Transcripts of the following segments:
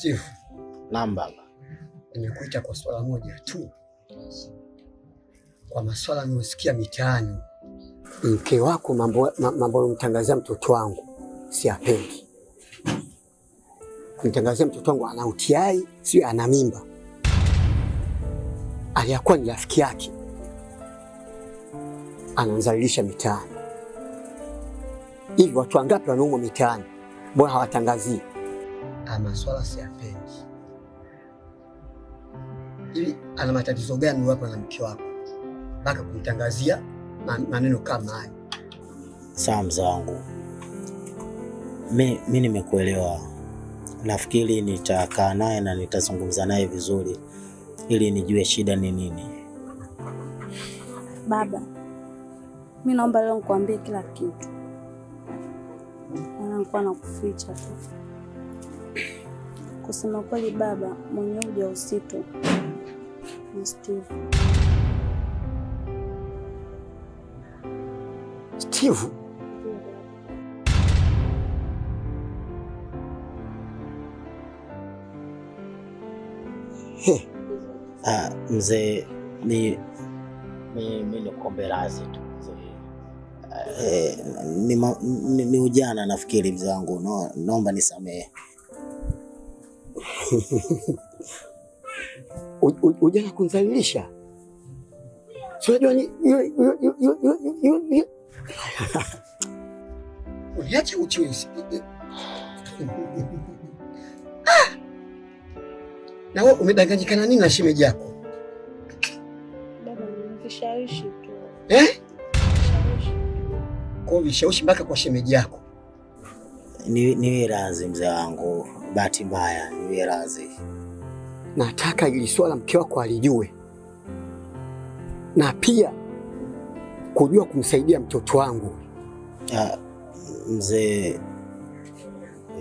Steve. Naam baba. Nimekuita kwa swala moja tu. Kwa maswala nimesikia mitaani. Mke wako mambo unamtangazia mtoto wangu siyapendi. Kumtangazia mtoto wangu ana UTI, sio ana mimba. Aliyakuwa ni rafiki yake. Anamzalilisha mitaani. Hivi watu wangapi wanaumwa mitaani? Bora hawatangazii. Maswala siyapendi. Hivi ana matatizo gani hapa na mke wako mpaka kumtangazia maneno kama haya? Sawa mzee wangu, mimi nimekuelewa. Nafikiri nitakaa naye na nitazungumza naye vizuri ili nijue shida ni nini. Baba, mimi naomba leo nikwambie kila kitu. Nilikuwa nakuficha tu. Kusema kweli baba, mwenye ujauzito ni Steve. Steve? Mzee, mimi nikuombe radhi tu mzee. Ni ujana nafikiri mzee wangu, naomba nisamehe. Ujana kunzalilisha? Unajua ni uniache uchiwezi. Na wewe umedanganyikana nini na shemeji yako? Baba, nimeshawishi tu. Kwa vishawishi mpaka kwa shemeji yako? Niwe radhi mzee wangu, bahati mbaya, niwe radhi. Nataka ili swala mke wako alijue, na pia kujua kumsaidia mtoto wangu. Mzee,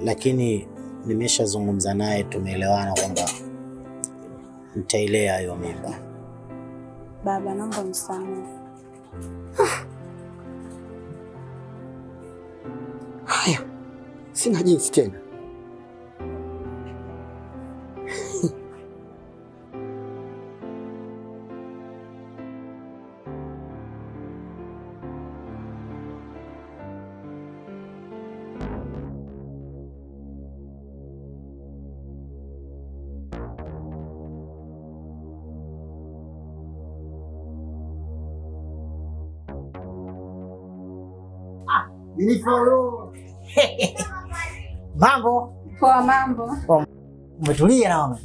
lakini nimeshazungumza naye, tumeelewana kwamba nitailea hiyo mimba. Baba, naomba msamaha. Haya, sina jinsi tena. Nilifolo. Mambo. Poa, mambo. Umetulia na mama?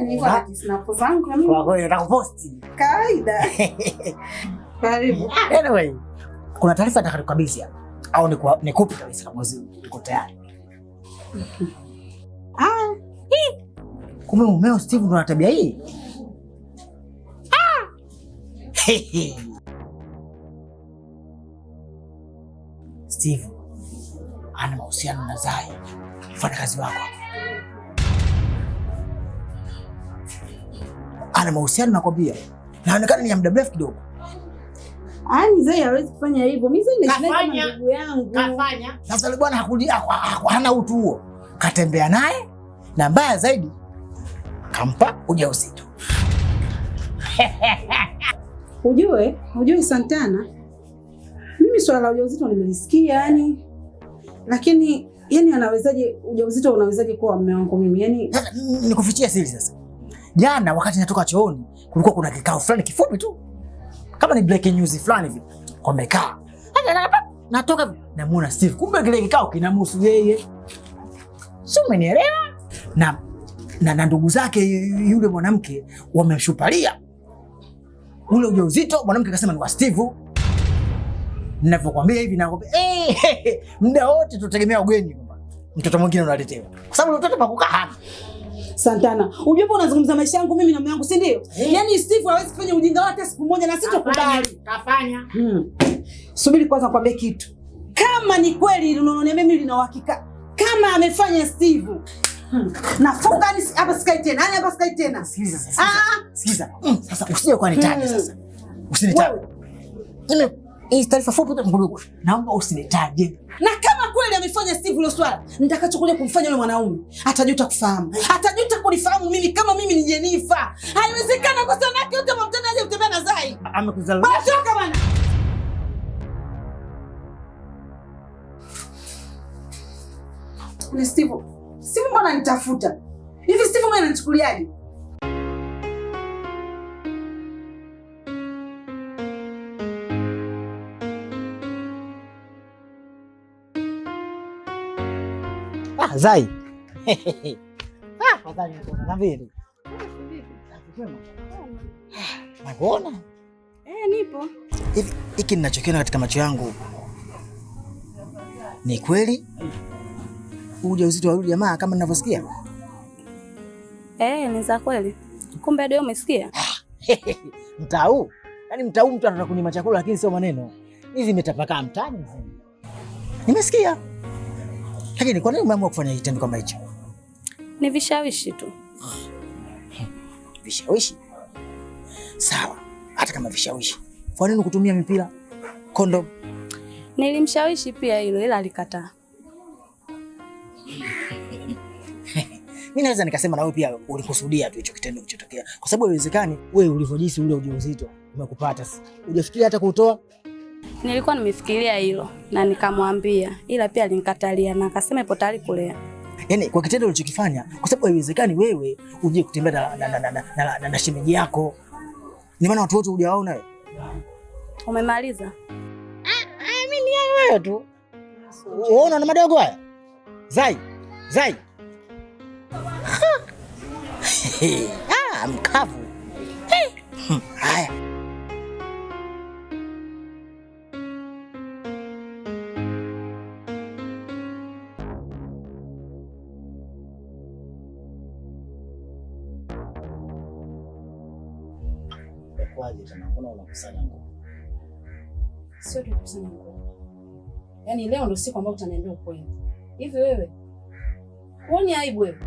Nilikuwa na snap zangu mimi. Kwa kweli nataka kuposti. Kawaida. Karibu. Anyway, kuna taarifa nataka nikukabidhi hapa. Au nikupe kabisa kama uko tayari. Kumbe mumeo Steve ndo ana tabia hii? Steve ana mahusiano na Zai, mfanyakazi wako. Ana mahusiano nakwambia. Naonekana ni ya muda mrefu kidogo. Zai hawezi kufanya hivyo. Mimi Zai ni kama ndugu yangu. Kafanya. Sasa yule bwana hana utu huo. Katembea naye na mbaya zaidi kampa ujauzito. Ujue Santana. Mimi swala la ujauzito nimelisikia lakini anawezaje ujauzito unawezaje kuwa mume wangu mimi? Nikufichia siri sasa. Jana wakati natoka chooni kulikuwa kuna kikao fulani kifupi tu. Kama ni breaking news fulani hivi. Wamekaa. Natoka namuona Steve. Kumbe kile kikao kinamhusu yeye. Sio, umenielewa? Na ndugu zake yule mwanamke wamemshupalia ule ujauzito. Mwanamke akasema ni wa Steve. Ninapokuambia hivi nakwambia muda wote tutegemea ugeni kwamba mtoto mwingine unaletewa. Kwa sababu mtoto pakukaa hana. Santana, unajua unazungumza maisha yangu mimi na mume wangu, si ndio? Steve hawezi kufanya ujinga wake siku moja na sitokubali. Kafanya. Subiri kwanza nikwambie kitu. Kama ni kweli unaona mimi nina uhakika kama amefanya Steve. Nafunga hapa sikai tena. Hapa sikai tena. Sikiliza. Sasa usije kwa nitaje sasa. Usinitaje. Hii taarifa fupi tu mburugu. Naomba usinitaje. Na kama kweli amefanya Steve hilo swala, nitakachokuja kumfanya yule mwanaume atajuta kufahamu. Atajuta kunifahamu mimi kama mimi ni Jenifer. Haiwezekana kwa sana yake yote mtana aje kutembea na Zai. Amekuzaliwa. Toka bana. Ni Steve. Steve mbona anitafuta? Hivi Steve mbona ananichukuliaje? Zai. Afadhali na vile. Nakuona? Nipo. Hivi hiki ninachokiona katika macho yangu ni kweli? Ujauzito wa yule jamaa kama ninavyosikia? Ni za kweli. Kumbe ndio umesikia? Mtau. Yaani mtau mtu anataka kunima chakula lakini sio maneno. Hizi zimetapakaa mtaani mzima. Nimesikia. Lakini kwa nini umeamua kufanya kitendo kama hicho? Ni vishawishi tu. Vishawishi? Sawa. Hata kama vishawishi. Kwa nini kutumia mipira? Kondom? Nilimshawishi pia hilo ila alikataa. Mimi naweza nikasema na wewe pia ulikusudia tu hicho kitendo kilichotokea. Kwa sababu haiwezekani wewe ulivyojisi ule ujauzito umekupata. Hujafikiria hata kutoa? Nilikuwa nimefikiria hilo na nikamwambia, ila pia alinikatalia na akasema ipo tayari kulea. Yaani kwa kitendo ulichokifanya, kwa sababu haiwezekani wewe uje kutembea na shemeji yako. Ni maana watu wote hujawaona wewe. Umemaliza? Mimi ni wewe tu. Unaona na madogo haya? Zai. Mkavu. Haya. Kwaje tena mbona unakusanya nguo? Sio tu kusanya nguo. Yaani leo ndio siku ambayo utaniambia ukweli. Hivi wewe huoni aibu wewe?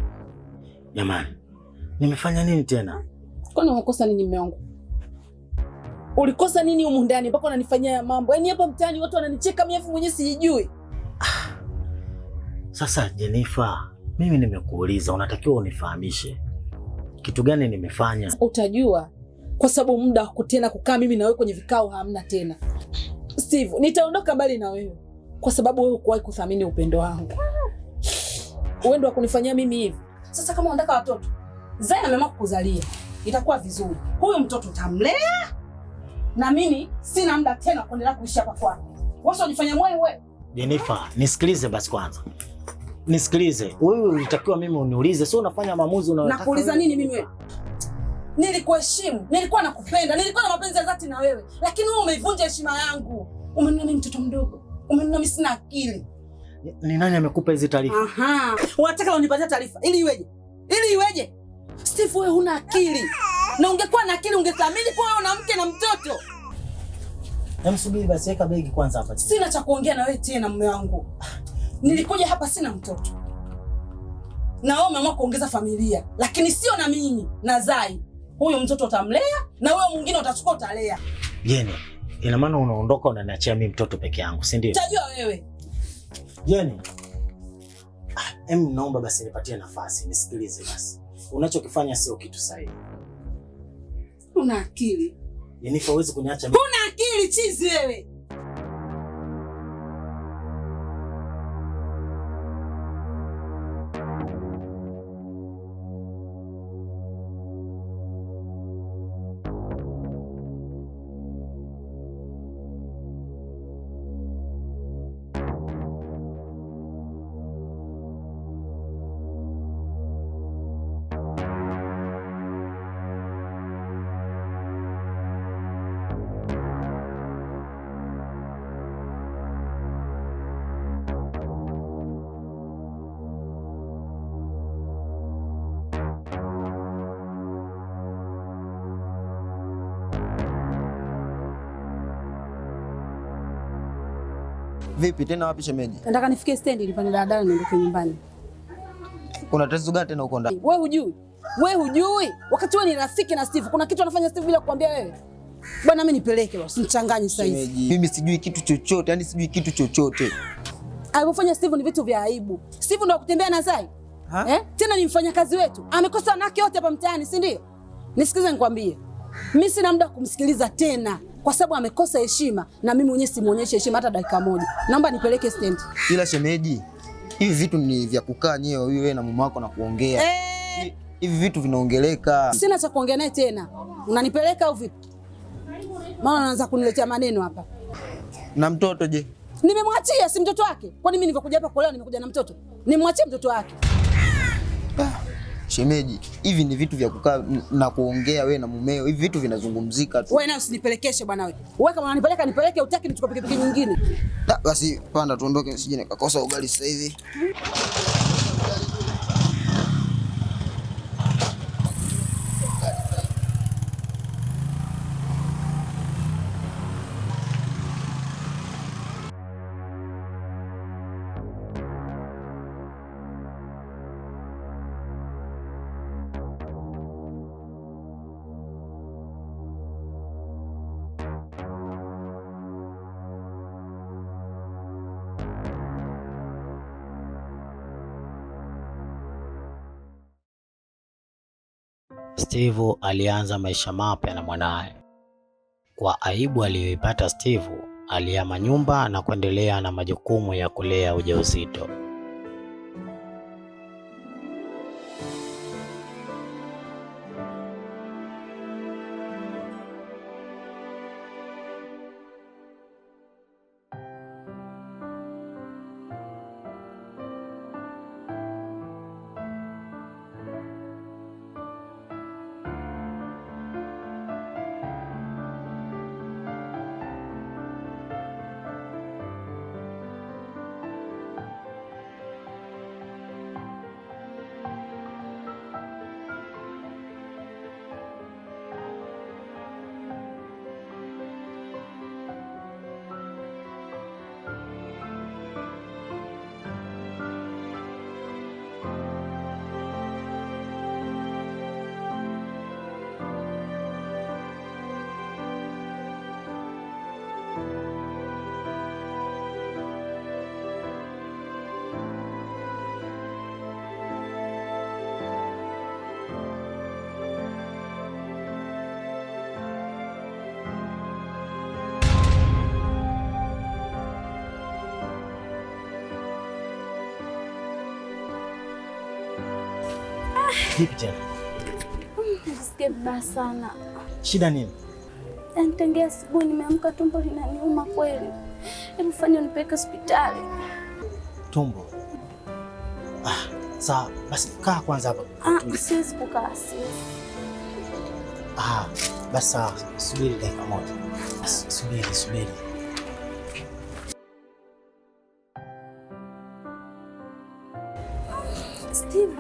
Jamani, nimefanya nini tena? Kwani umekosa nini mume wangu? Ulikosa nini humu ndani mpaka unanifanyia mambo? Yaani hapa mtaani watu wananicheka mimi afu mwenyewe sijui. Sasa Jenifer, mimi nimekuuliza, unatakiwa unifahamishe. Kitu gani nimefanya? Utajua kwa sababu muda wako tena kukaa mimi na wewe kwenye vikao hamna tena. Steve, nitaondoka mbali na wewe kwa sababu wewe hukuwahi kuthamini upendo wangu. Wewe ndio kunifanyia mimi hivi. Sasa kama unataka watoto, Zai ameamua kukuzalia. Itakuwa vizuri. Huyo mtoto utamlea na mimi sina muda tena kuendelea kuishi hapa kwako. Wewe unajifanya moyo wewe. Jenifer, nisikilize basi kwanza. Nisikilize. Wewe ulitakiwa mimi uniulize, sio unafanya maamuzi unayotaka. Nakuuliza nini mimi wewe? Nilikuheshimu, nilikuwa nakupenda, nilikuwa na mapenzi ya dhati na wewe. Lakini wewe umeivunja heshima yangu. Umeniona mimi mtoto mdogo. Umeniona mimi sina akili. Ni nani amekupa hizi taarifa? Aha. Unataka unipatie taarifa ili iweje? Ili iweje? Steve, wewe huna akili. Na ungekuwa na akili ungethamini kwa wewe una mke na mtoto. Msubiri basi, weka begi kwanza hapa. Sina cha kuongea na wewe tena mume wangu. Nilikuja hapa sina mtoto. Na wewe umeamua kuongeza familia, lakini sio na mimi, na Zai. Huyo mtoto utamlea na wewe mwingine utachukua utalea. Jeni, ina maana unaondoka unaniachia mimi mtoto peke yangu, si ndio? Utajua wewe. Jeni. Naomba basi nipatie nafasi, nisikilize basi. Unachokifanya sio kitu sahihi. Una akili. Jenifer, huwezi kuniacha mimi. Una akili chizi wewe. Vipi tena, wapi shemeji? Nataka nifike stendi nipande daladala niondoke nyumbani. Kuna tatizo gani tena uko ndani? Wewe hujui? Wewe hujui? Wakati wewe ni rafiki na Steve, kuna kitu anafanya Steve bila kukwambia wewe. Bwana mimi nipeleke basi, usinichanganye sasa hivi. Mimi sijui kitu chochote, yani sijui kitu chochote. Alivyofanya Steve ni vitu vya aibu. Steve ndo kutembea na Zai? Tena ni mfanyakazi wetu. Amekosa wanawake wote hapa mtaani, si ndio? Nisikize nikwambie. Mimi sina muda kumsikiliza tena kwa sababu amekosa heshima na mimi mwenyewe simuonyeshe heshima hata dakika moja. Naomba nipeleke stand. Ila shemeji, hivi vitu ni vya kukaa nyewe wewe na mume wako na kuongea. Hivi vitu vinaongeleka. Sina cha kuongea naye tena. Unanipeleka au vipi? Maana anaanza kuniletea maneno hapa. Na mtoto je? Nimemwachia, si mtoto wake. Kwani mimi nilivyokuja hapa kuolewa nimekuja na mtoto? Nimwachie mtoto wake. Shemeji, hivi ni vitu vya kukaa na kuongea wewe na mumeo. Hivi vitu vinazungumzika tu. Wewe nawe usinipelekeshe bwana wewe. Wewe kama unanipeleka nipeleke, utaki nichukue pikipiki nyingine. Basi panda tuondoke, nisije nikakosa ugali sasa hivi. Steve alianza maisha mapya na mwanae. Kwa aibu aliyoipata Steve, alihama nyumba na kuendelea na majukumu ya kulea ujauzito. Vipi tena? Nasikia vibaya sana. Shida nini? Tangia asubuhi nimeamka tumbo linaniuma kweli. Hebu fanya unipeleke hospitali. Tumbo? Sawa, basi kaa kwanza hapa. Siwezi kukaa, siwezi. Basi sawa, subiri dakika moja. Subiri. Steve.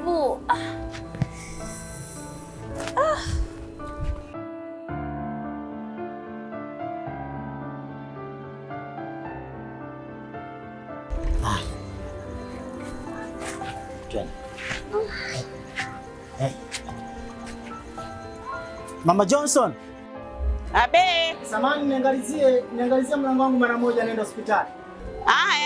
Mama Johnson. Abe. Samahani, niangalizie mlango wangu mara moja, naenda hospitali. Haya.